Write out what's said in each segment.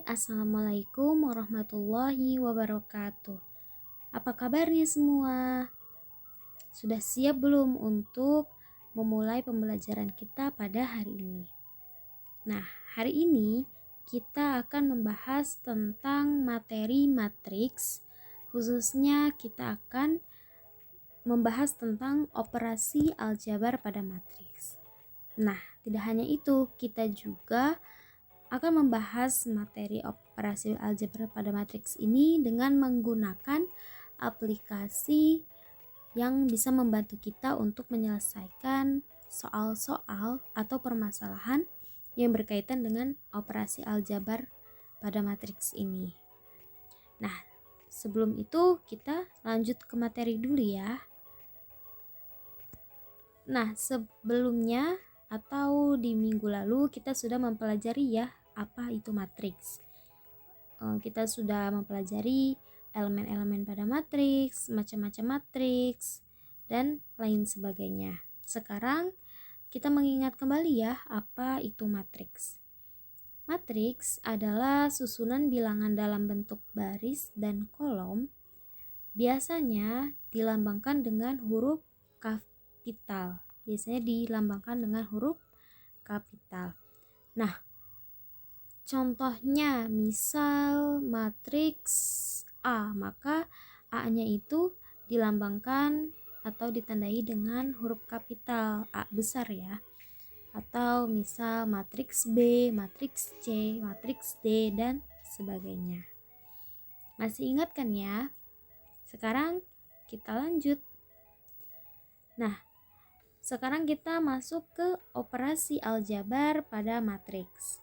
Assalamualaikum warahmatullahi wabarakatuh. Apa kabarnya semua? Sudah siap belum untuk memulai pembelajaran kita pada hari ini? Nah, hari ini kita akan membahas tentang materi matriks. Khususnya kita akan membahas tentang operasi aljabar pada matriks. Nah, tidak hanya itu, kita juga akan membahas materi operasi aljabar pada matriks ini dengan menggunakan aplikasi yang bisa membantu kita untuk menyelesaikan soal-soal atau permasalahan yang berkaitan dengan operasi aljabar pada matriks ini. Nah, sebelum itu kita lanjut ke materi dulu ya. Nah, sebelumnya atau di minggu lalu kita sudah mempelajari ya apa itu matriks. Kita sudah mempelajari elemen-elemen pada matriks, macam-macam matriks, dan lain sebagainya. Sekarang kita mengingat kembali ya apa itu matriks. Matriks adalah susunan bilangan dalam bentuk baris dan kolom, biasanya dilambangkan dengan huruf kapital. Nah, contohnya misal matriks A, maka A-nya itu dilambangkan atau ditandai dengan huruf kapital A besar ya. Atau misal matriks B, matriks C, matriks D, dan sebagainya. Masih ingat kan ya? Sekarang kita lanjut. Nah, sekarang kita masuk ke operasi aljabar pada matriks.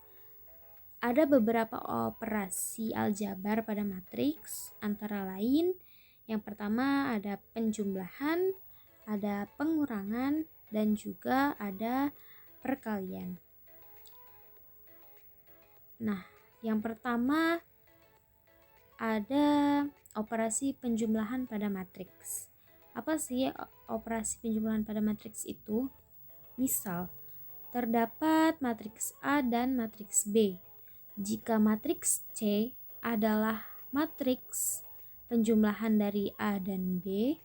Ada beberapa operasi aljabar pada matriks, antara lain yang pertama ada penjumlahan, ada pengurangan, dan juga ada perkalian. Nah, yang pertama ada operasi penjumlahan pada matriks. Apa sih operasi penjumlahan pada matriks itu? Misal, terdapat matriks A dan matriks B. Jika matriks C adalah matriks penjumlahan dari A dan B,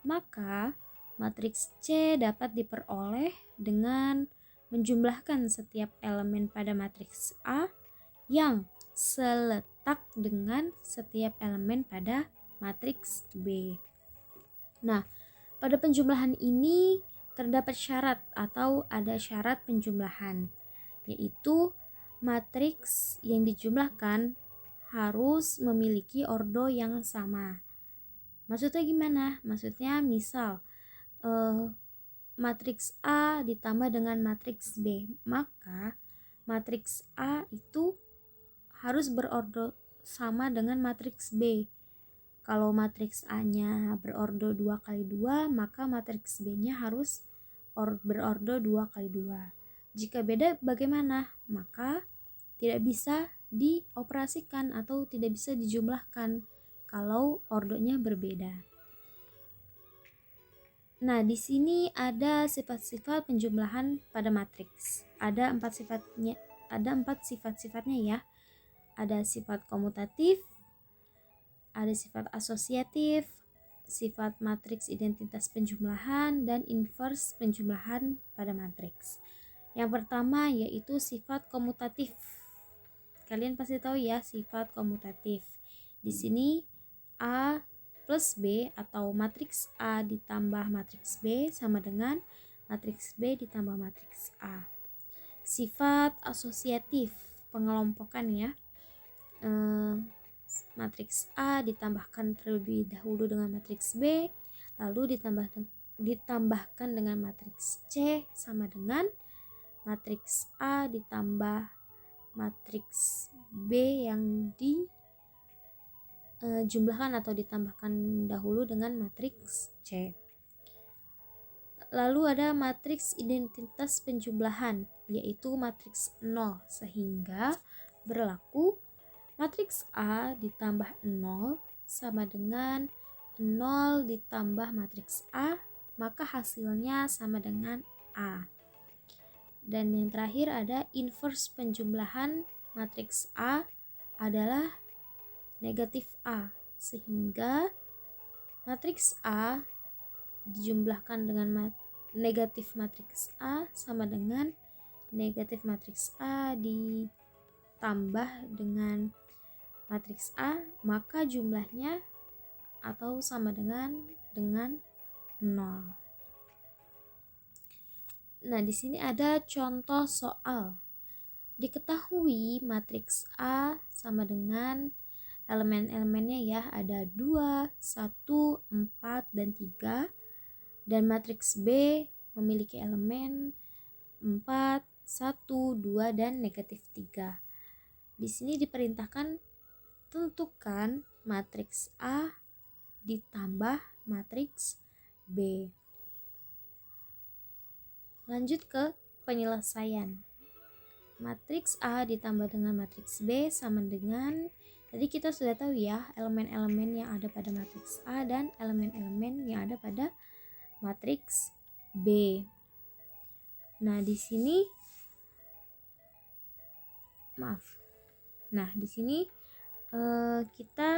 maka matriks C dapat diperoleh dengan menjumlahkan setiap elemen pada matriks A yang seletak dengan setiap elemen pada matriks B. Nah, pada penjumlahan ini terdapat syarat atau ada syarat penjumlahan, yaitu matriks yang dijumlahkan harus memiliki ordo yang sama. Maksudnya gimana? Maksudnya misal matriks A ditambah dengan matriks B, maka matriks A itu harus berordo sama dengan matriks B. Kalau matriks A-nya berordo 2 kali 2, maka matriks B-nya harus berordo 2 kali 2. Jika beda bagaimana? Maka tidak bisa dioperasikan atau tidak bisa dijumlahkan kalau ordonya berbeda. Nah, di sini ada sifat-sifat penjumlahan pada matriks. Ada 4 sifat-sifatnya ya. Ada sifat komutatif, ada sifat asosiatif, sifat matriks identitas penjumlahan, dan inverse penjumlahan pada matriks. Yang pertama yaitu sifat komutatif. Kalian pasti tahu ya sifat komutatif. Di sini A plus B atau matriks A ditambah matriks B sama dengan matriks B ditambah matriks A. Sifat asosiatif, pengelompokan ya. Matriks A ditambahkan terlebih dahulu dengan matriks B, lalu ditambahkan dengan matriks C sama dengan matriks A ditambah matriks B yang dijumlahkan atau ditambahkan dahulu dengan matriks C. Lalu ada matriks identitas penjumlahan, yaitu matriks 0, sehingga berlaku matriks A ditambah 0 sama dengan 0 ditambah matriks A, maka hasilnya sama dengan A. Dan yang terakhir ada inverse penjumlahan matriks A adalah negatif A, sehingga matriks A dijumlahkan dengan negatif matriks A sama dengan negatif matriks A ditambah dengan matriks A, maka jumlahnya atau sama dengan 0. Nah, di sini ada contoh soal. Diketahui matriks A sama dengan elemen-elemennya ya, ada 2, 1, 4, dan 3. Dan matriks B memiliki elemen 4, 1, 2, dan negatif 3. Di sini diperintahkan tentukan matriks A ditambah matriks B. Lanjut ke penyelesaian. Matriks A ditambah dengan matriks B sama dengan, tadi kita sudah tahu ya, elemen-elemen yang ada pada matriks A dan elemen-elemen yang ada pada matriks B. Nah, di sini kita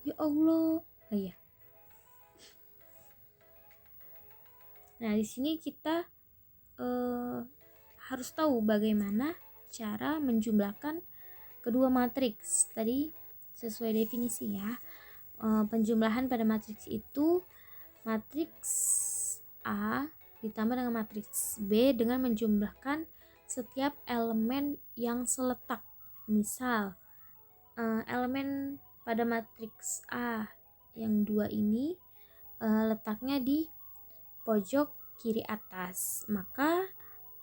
ya Allah. Nah, di sini kita harus tahu bagaimana cara menjumlahkan kedua matriks. Tadi sesuai definisi ya. Penjumlahan pada matriks itu matriks A ditambah dengan matriks B dengan menjumlahkan setiap elemen yang seletak. Misal elemen pada matriks A yang 2 ini letaknya di pojok kiri atas, maka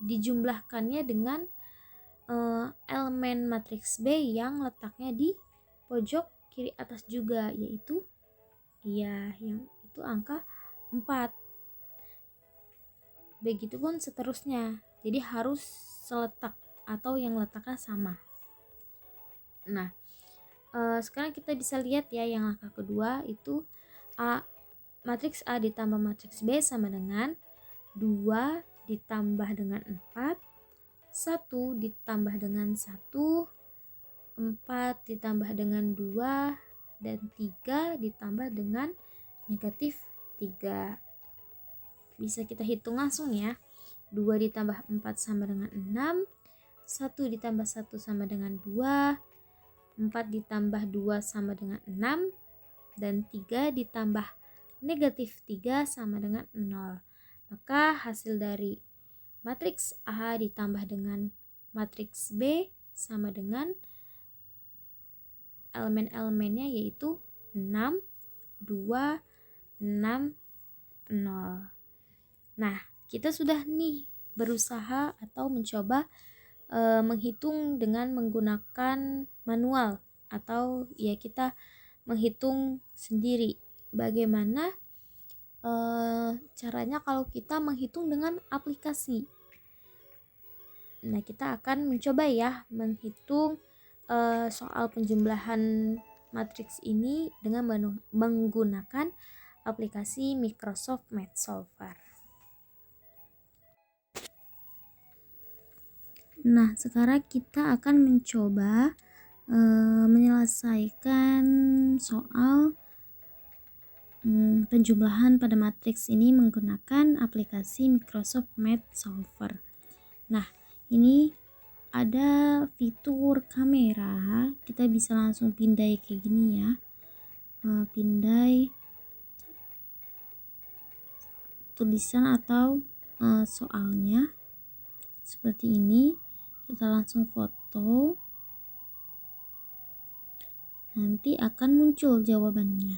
dijumlahkannya dengan elemen matriks B yang letaknya di pojok kiri atas juga, yaitu yang itu angka 4. Begitupun seterusnya, jadi harus seletak atau yang letaknya sama. Nah, sekarang kita bisa lihat ya, yang langkah kedua itu matriks A ditambah matriks B sama dengan 2 ditambah dengan 4, 1 ditambah dengan 1, 4 ditambah dengan 2, dan 3 ditambah dengan negatif 3. Bisa kita hitung langsung ya. 2 ditambah 4 sama dengan 6, 1 ditambah 1 sama dengan 2, 4 ditambah 2 sama dengan 6, dan 3 ditambah negatif 3 sama dengan 0. Maka hasil dari matriks A ditambah dengan matriks B sama dengan elemen-elemennya yaitu 6, 2, 6, 0. Nah, kita sudah nih berusaha atau mencoba menghitung dengan menggunakan manual, atau ya kita menghitung sendiri. Bagaimana caranya kalau kita menghitung dengan aplikasi? Nah, kita akan mencoba ya menghitung soal penjumlahan matriks ini dengan menggunakan aplikasi Microsoft Math Solver. Nah, sekarang kita akan mencoba menyelesaikan soal penjumlahan pada matriks ini menggunakan aplikasi Microsoft Math Solver. Nah, ini ada fitur kamera, kita bisa langsung pindai kayak gini ya, pindai tulisan atau soalnya seperti ini. Kita langsung foto, nanti akan muncul jawabannya.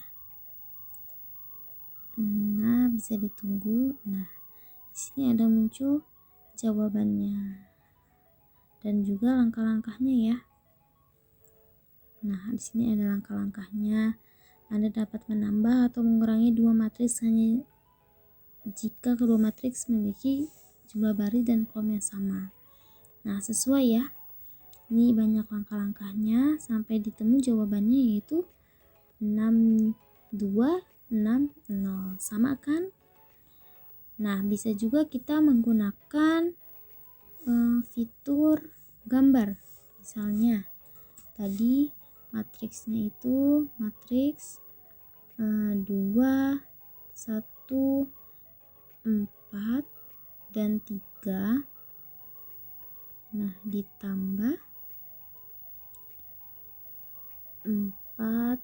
Nah, bisa ditunggu. Nah, di sini ada muncul jawabannya dan juga langkah-langkahnya ya. Nah, di sini ada langkah-langkahnya. Anda dapat menambah atau mengurangi dua matriks hanya jika kedua matriks memiliki jumlah baris dan kolom yang sama. Nah, sesuai ya. Ini banyak langkah-langkahnya sampai ditemu jawabannya, yaitu 6260. Sama kan? Nah, bisa juga kita menggunakan fitur gambar. Misalnya Tadi matriksnya itu matriks 2, 1, 4, dan 3. Nah, ditambah 4,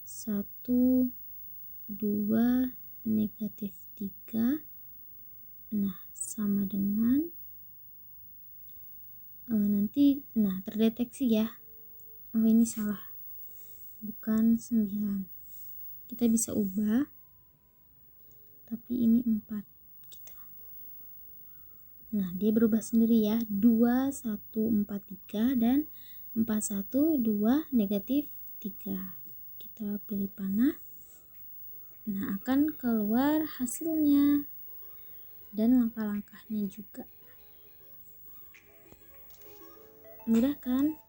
1, 2, negatif 3. Nah, sama dengan terdeteksi ya. Oh, ini salah. Bukan 9. Kita bisa ubah. Tapi ini 4 gitu. Nah, dia berubah sendiri ya. 2, 1, 4, 3 dan 4, 1, 2, negatif 3. Kita pilih panah. Nah, akan keluar hasilnya dan langkah-langkahnya juga. Mudah kan?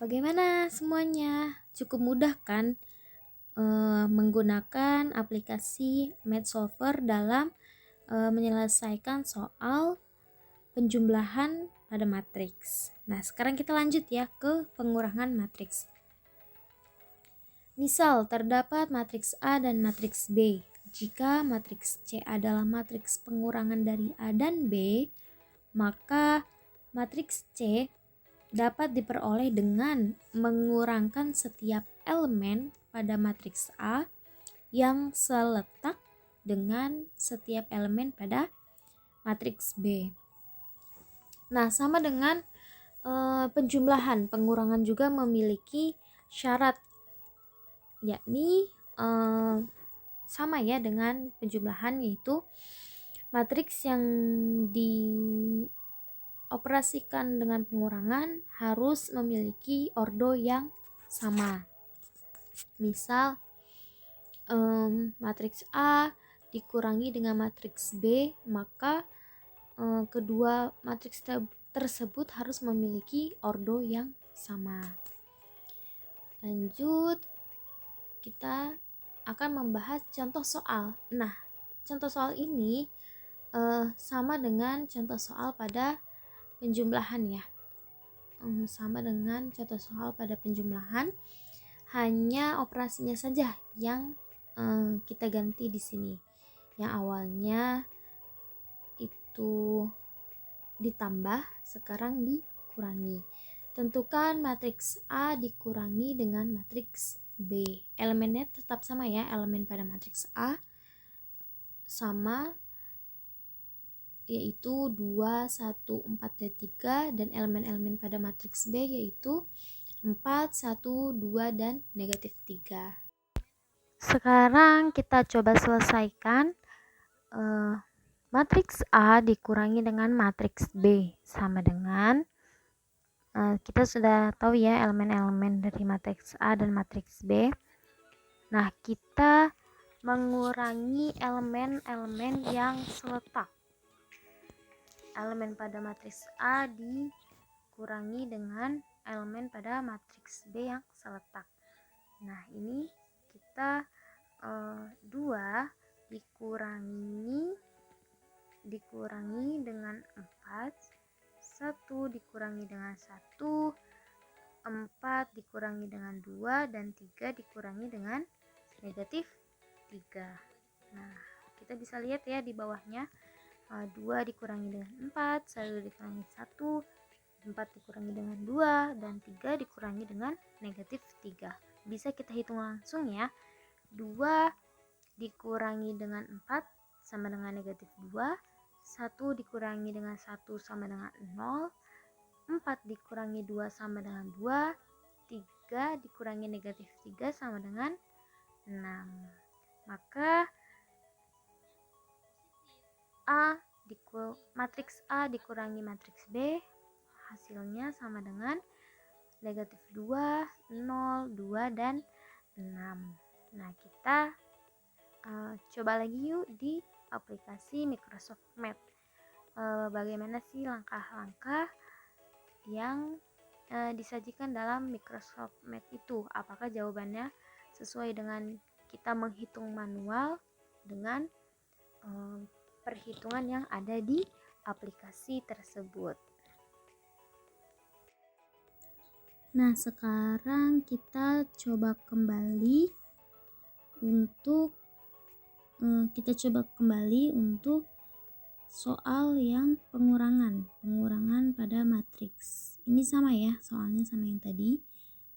Bagaimana semuanya? Cukup mudah kan? Menggunakan aplikasi Math Solver dalam menyelesaikan soal penjumlahan pada matriks. Nah, sekarang kita lanjut ya ke pengurangan matriks. Misal, terdapat matriks A dan matriks B. Jika matriks C adalah matriks pengurangan dari A dan B, maka matriks C dapat diperoleh dengan mengurangkan setiap elemen pada matriks A yang seletak dengan setiap elemen pada matriks B. Nah, sama dengan penjumlahan, pengurangan juga memiliki syarat, yakni sama ya dengan penjumlahan, yaitu matriks yang dioperasikan dengan pengurangan harus memiliki ordo yang sama. Misal matriks A dikurangi dengan matriks B, maka kedua matriks tersebut harus memiliki ordo yang sama. Lanjut, kita akan membahas contoh soal. Nah, contoh soal ini sama dengan contoh soal pada penjumlahan ya. Sama dengan contoh soal pada penjumlahan, hanya operasinya saja yang kita ganti di sini. Yang awalnya itu ditambah, sekarang dikurangi. Tentukan matriks A dikurangi dengan matriks B. Elemennya tetap sama ya, elemen pada matriks A sama, yaitu 2, 1, 4, dan 3, dan elemen-elemen pada matriks B yaitu 4, 1, 2, dan negatif 3. Sekarang kita coba selesaikan matriks A dikurangi dengan matriks B sama dengan kita sudah tahu ya elemen-elemen dari matriks A dan matriks B. Nah, kita mengurangi elemen-elemen yang seletak. Elemen pada matriks A dikurangi dengan elemen pada matriks B yang seletak. Nah, ini kita 2 dikurangi dengan 4, 1 dikurangi dengan 1, 4 dikurangi dengan 2, dan 3 dikurangi dengan negatif 3. Nah, kita bisa lihat ya di bawahnya, 2 dikurangi dengan 4, 1 dikurangi 1, 4 dikurangi dengan 2, dan 3 dikurangi dengan negatif 3. Bisa kita hitung langsung ya. 2 dikurangi dengan 4 sama dengan negatif 2, 1 dikurangi dengan 1 sama dengan 0, 4 dikurangi 2 sama dengan 2, 3 dikurangi negatif 3 sama dengan 6. Maka matriks A dikurangi matriks B, hasilnya sama dengan negatif 2, 0, 2, dan 6. Nah, kita coba lagi yuk di aplikasi Microsoft Math. Bagaimana sih langkah-langkah yang disajikan dalam Microsoft Math itu? Apakah jawabannya sesuai dengan kita menghitung manual dengan perhitungan yang ada di aplikasi tersebut? Nah, sekarang kita coba kembali untuk soal yang pengurangan pada matriks. Ini sama ya, soalnya sama yang tadi.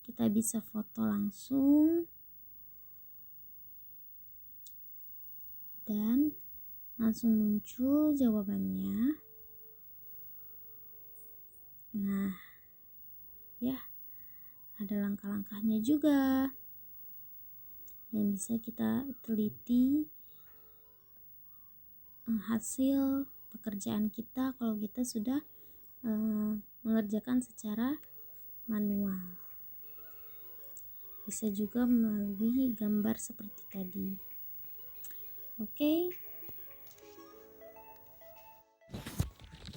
Kita bisa foto langsung dan langsung muncul jawabannya. Nah, ya, ada langkah-langkahnya juga yang bisa kita teliti hasil pekerjaan kita kalau kita sudah mengerjakan secara manual. Bisa juga melalui gambar seperti tadi. Oke.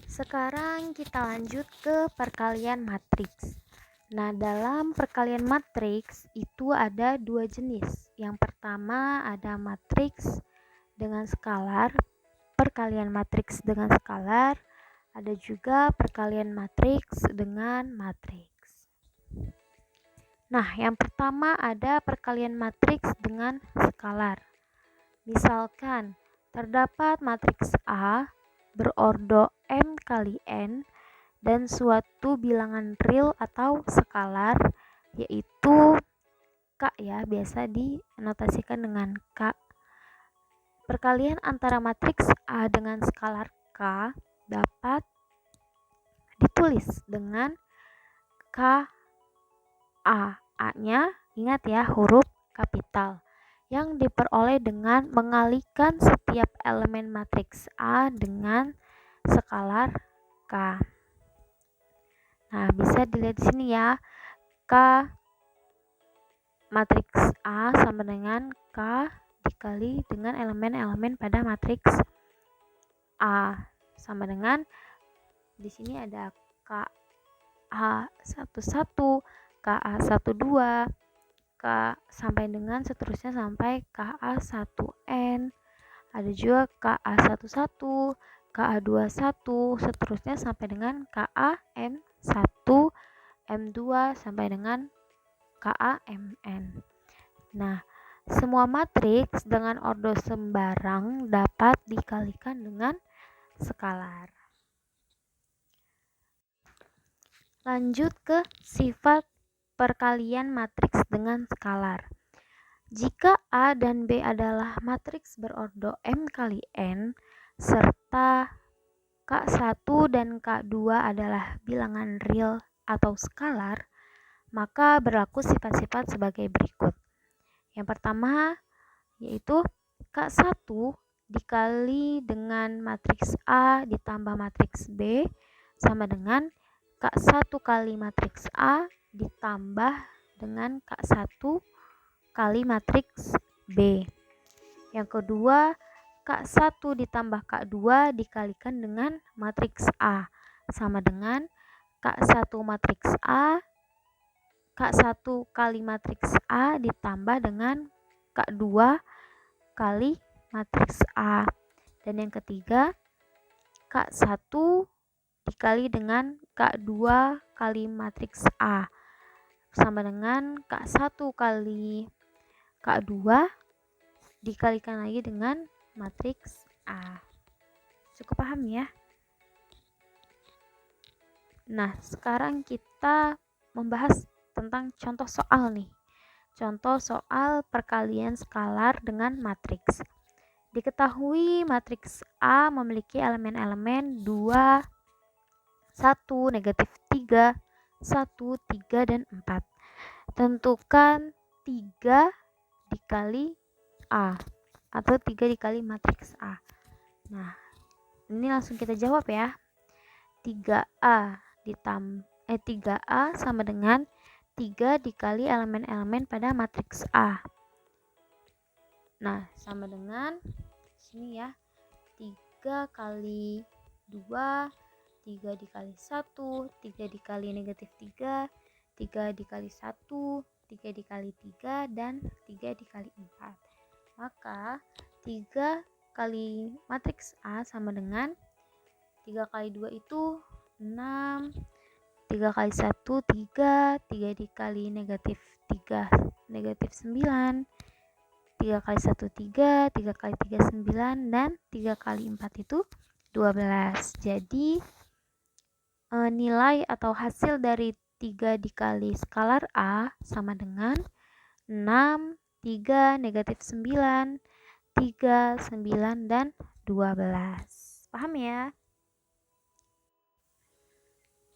Sekarang kita lanjut ke perkalian matriks. Nah, dalam perkalian matriks itu ada dua jenis. Yang pertama ada matriks dengan skalar, perkalian matriks dengan skalar, ada juga perkalian matriks dengan matriks. Nah, yang pertama ada perkalian matriks dengan skalar. Misalkan, terdapat matriks A berordo M kali N dan suatu bilangan real atau skalar yaitu K ya, biasa dinotasikan dengan K. Perkalian antara matriks A dengan skalar K dapat ditulis dengan K A. A-nya ingat ya, huruf kapital yang diperoleh dengan mengalikan setiap elemen matriks A dengan skalar K. Nah, bisa dilihat di sini ya. K matriks A sama dengan K dikali dengan elemen-elemen pada matriks A, sama dengan di sini ada KA11, KA12, K sampai dengan seterusnya sampai KA1N. Ada juga KA11, KA21, seterusnya sampai dengan KAM1, M2 sampai dengan KAMN. Nah, semua matriks dengan ordo sembarang dapat dikalikan dengan skalar. Lanjut ke sifat perkalian matriks dengan skalar. Jika A dan B adalah matriks berordo M kali N, serta K1 dan K2 adalah bilangan real atau skalar, maka berlaku sifat-sifat sebagai berikut. Yang pertama yaitu K1 dikali dengan matriks A ditambah matriks B sama dengan K1 kali matriks A ditambah dengan K1 kali matriks B. Yang kedua, K1 ditambah K2 dikalikan dengan matriks A sama dengan K1 matriks A, K1 kali matriks A ditambah dengan K2 kali matriks A. Dan yang ketiga, K1 dikali dengan K2 kali matriks A sama dengan K1 kali K2 dikalikan lagi dengan matriks A. Cukup paham ya? Nah, sekarang kita membahas tentang contoh soal nih. Contoh soal perkalian skalar dengan matriks. Diketahui matriks A memiliki elemen-elemen 2, 1, negatif 3, 1, 3, dan 4. Tentukan 3 dikali A atau 3 dikali matriks A. Nah, ini langsung kita jawab ya. 3A sama dengan 3 dikali elemen-elemen pada matriks A. Nah, sama dengan sini ya. 3 kali 2, 3 dikali 1, 3 dikali negatif 3, 3 dikali 1, 3 dikali 3, dan 3 dikali 4. Maka 3 kali matriks A sama dengan 3 kali 2 itu 6, 3 kali 1, 3, 3 dikali negatif 3, negatif 9, 3 kali 1, 3, 3 kali 3, 9, dan 3 kali 4 itu 12. Jadi nilai atau hasil dari 3 dikali skalar A sama dengan 6, 3, negatif 9, 3, 9, dan 12. Paham ya?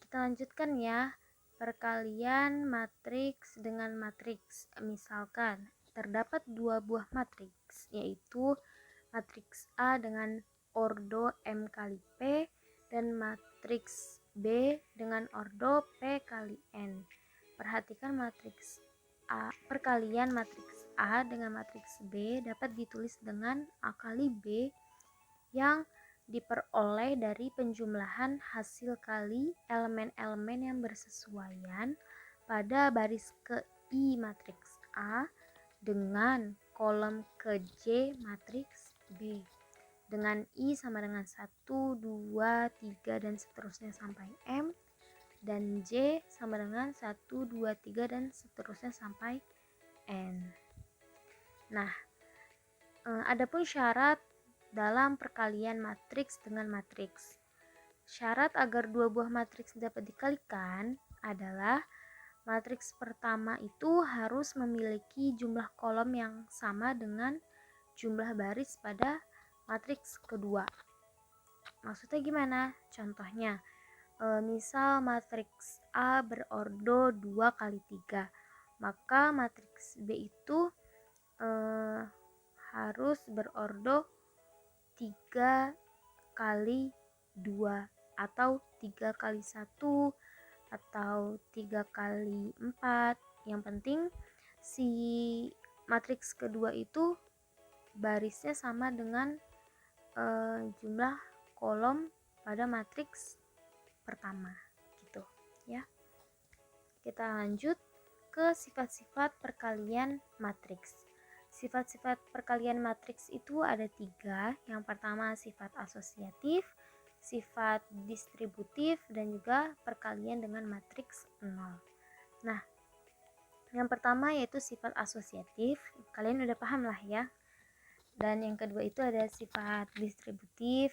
Kita lanjutkan ya. Perkalian matriks dengan matriks. Misalkan terdapat dua buah matriks, yaitu matriks A dengan ordo M kali P dan matriks B dengan ordo P kali N. Perhatikan matriks A, perkalian matriks A dengan matriks B dapat ditulis dengan A kali B yang diperoleh dari penjumlahan hasil kali elemen-elemen yang bersesuaian pada baris ke I matriks A dengan kolom ke J matriks B, dengan I sama dengan 1, 2, 3, dan seterusnya sampai M, dan J sama dengan 1, 2, 3, dan seterusnya sampai N. Nah, adapun syarat dalam perkalian matriks dengan matriks. Syarat agar dua buah matriks dapat dikalikan adalah matriks pertama itu harus memiliki jumlah kolom yang sama dengan jumlah baris pada matriks kedua. Maksudnya gimana? Contohnya, misal matriks A berordo 2 kali 3, maka matriks B itu harus berordo 3 kali 2 atau 3 kali 1 atau 3 kali 4. Yang penting si matriks kedua itu barisnya sama dengan jumlah kolom pada matriks pertama gitu ya. Kita lanjut ke sifat-sifat perkalian matriks. Sifat-sifat perkalian matriks itu ada 3. Yang pertama sifat asosiatif, sifat distributif, dan juga perkalian dengan matriks 0. Nah, yang pertama yaitu sifat asosiatif. Kalian udah paham lah ya. Dan yang kedua itu ada sifat distributif,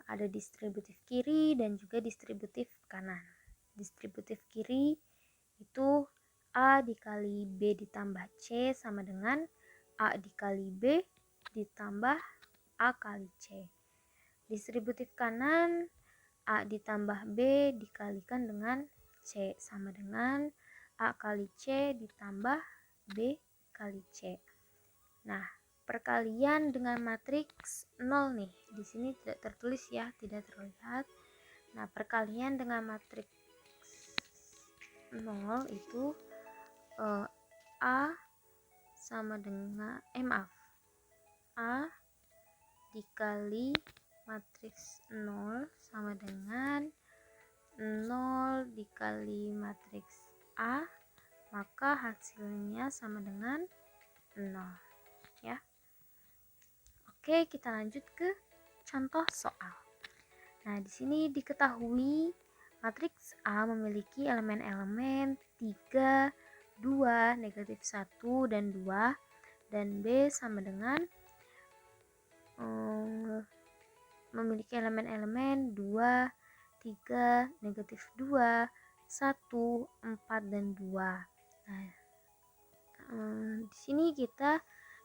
ada distributif kiri dan juga distributif kanan. Distributif kiri itu A dikali B ditambah C sama dengan A dikali B ditambah A kali C. Distributif kanan A ditambah B dikalikan dengan C sama dengan A kali C ditambah B kali C. Nah, perkalian dengan matriks 0 nih. Di sini tidak tertulis ya, tidak terlihat. Nah, perkalian dengan matriks 0 itu A sama dengan A dikali matriks 0 sama dengan 0 dikali matriks A, maka hasilnya sama dengan 0 ya. Oke, kita lanjut ke contoh soal. Nah, di sini diketahui matriks A memiliki elemen-elemen 3, 2, negatif 1, dan 2, dan B sama dengan memiliki elemen-elemen 2, 3, negatif 2, 1, 4, dan 2. Nah, di sini kita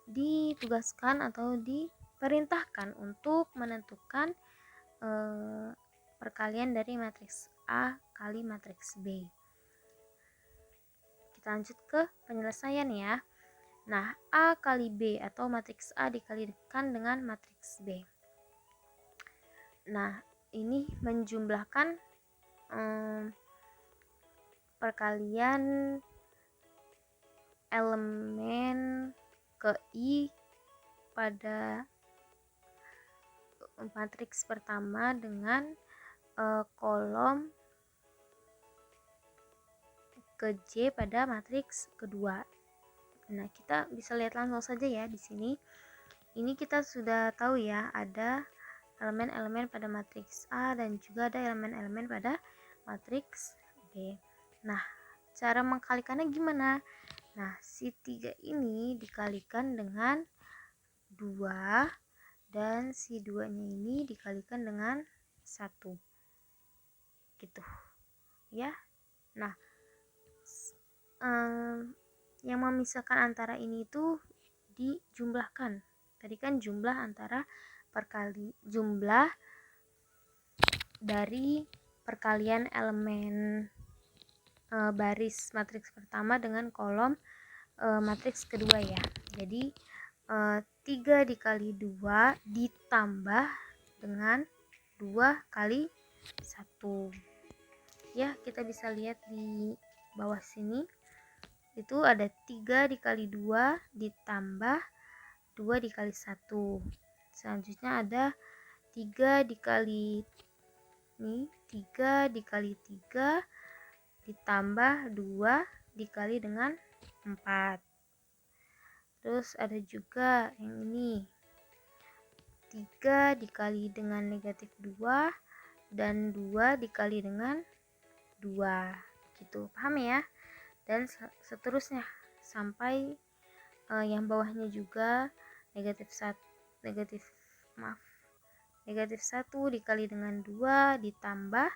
ditugaskan atau diperintahkan untuk menentukan perkalian dari matriks A kali matriks B. Kita lanjut ke penyelesaian ya. Nah, A kali B atau matriks A dikalikan dengan matriks B. Nah, ini menjumlahkan perkalian elemen ke I pada matriks pertama dengan kolom ke J pada matriks kedua. Nah, kita bisa lihat langsung saja ya di sini. Ini kita sudah tahu ya, ada elemen-elemen pada matriks A dan juga ada elemen-elemen pada matriks B. Nah, cara mengkalikannya gimana? Nah, si 3 ini dikalikan dengan 2 dan si 2-nya ini dikalikan dengan 1. Gitu. Ya. Nah, yang memisahkan antara ini itu dijumlahkan. Tadi kan jumlah antara jumlah dari perkalian elemen baris matriks pertama dengan kolom matriks kedua ya. Jadi 3 dikali 2 ditambah dengan 2 kali 1. Ya, kita bisa lihat di bawah sini. Itu ada 3 dikali 2 ditambah 2 dikali 1. Selanjutnya ada 3 dikali 3 dikali 3 ditambah 2 dikali dengan 4. Terus ada juga yang ini 3 dikali dengan negatif 2 dan 2 dikali dengan 2 gitu, paham ya? Dan seterusnya sampai yang bawahnya juga negatif 1 dikali dengan 2 ditambah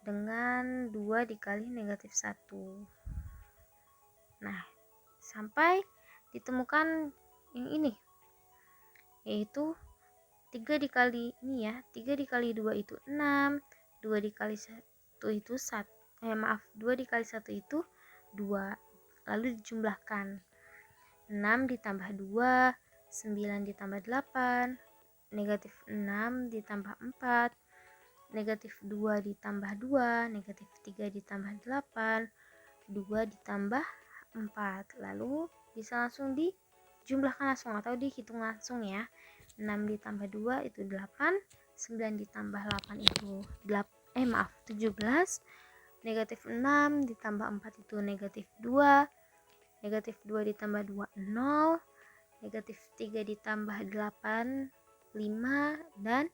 dengan 2 dikali negatif 1. Nah, sampai ditemukan yang ini, yaitu 3 dikali 2 itu 6, 2 dikali 1 itu 2 dikali 1 itu 2. Lalu dijumlahkan. 6 ditambah 2, 9 ditambah 8, negatif 6 ditambah 4, negatif 2 ditambah 2, negatif 3 ditambah 8, 2 ditambah 4. Lalu bisa langsung dijumlahkan langsung atau dihitung langsung ya. 6 ditambah 2 itu 8, 9 ditambah 8 itu 17, negatif 6 ditambah 4 itu negatif 2, negatif 2 ditambah 2 0, negatif 3 ditambah 8 5, dan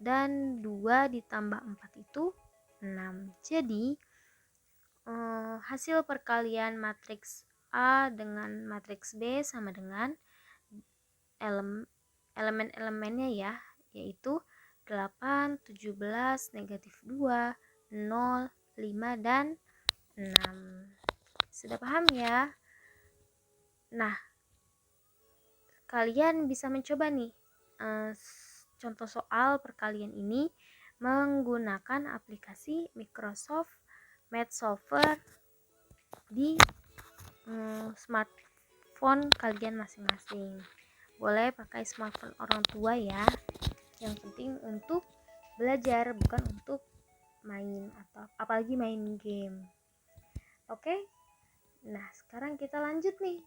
dan 2 ditambah 4 itu 6. Jadi hasil perkalian matriks A dengan matriks B sama dengan elemen-elemennya ya, yaitu 8, 17, negatif 2, 0, 5, dan 6. Sudah paham ya? Nah, kalian bisa mencoba nih contoh soal perkalian ini menggunakan aplikasi Microsoft Math Solver di smartphone kalian masing-masing. Boleh pakai smartphone orang tua ya. Yang penting untuk belajar, bukan untuk main atau apalagi main game. Oke? Nah, sekarang kita lanjut nih.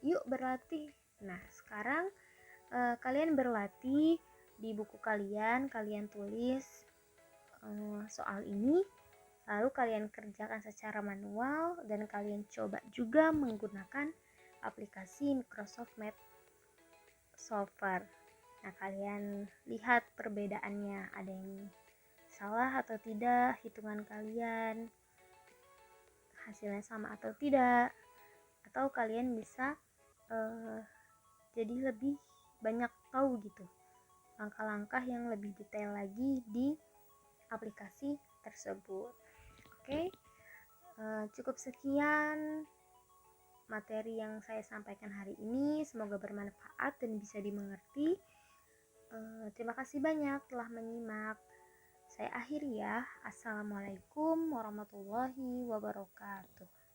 Yuk berlatih. Nah, sekarang kalian berlatih di buku kalian tulis soal ini, lalu kalian kerjakan secara manual dan kalian coba juga menggunakan aplikasi Microsoft Math Solver. Nah, kalian lihat perbedaannya, ada yang salah atau tidak hitungan kalian, hasilnya sama atau tidak, atau kalian bisa jadi lebih banyak tahu gitu langkah-langkah yang lebih detail lagi di aplikasi tersebut. Oke, cukup sekian materi yang saya sampaikan hari ini, semoga bermanfaat dan bisa dimengerti. Terima kasih banyak telah menyimak. Saya akhiri ya. Assalamualaikum warahmatullahi wabarakatuh.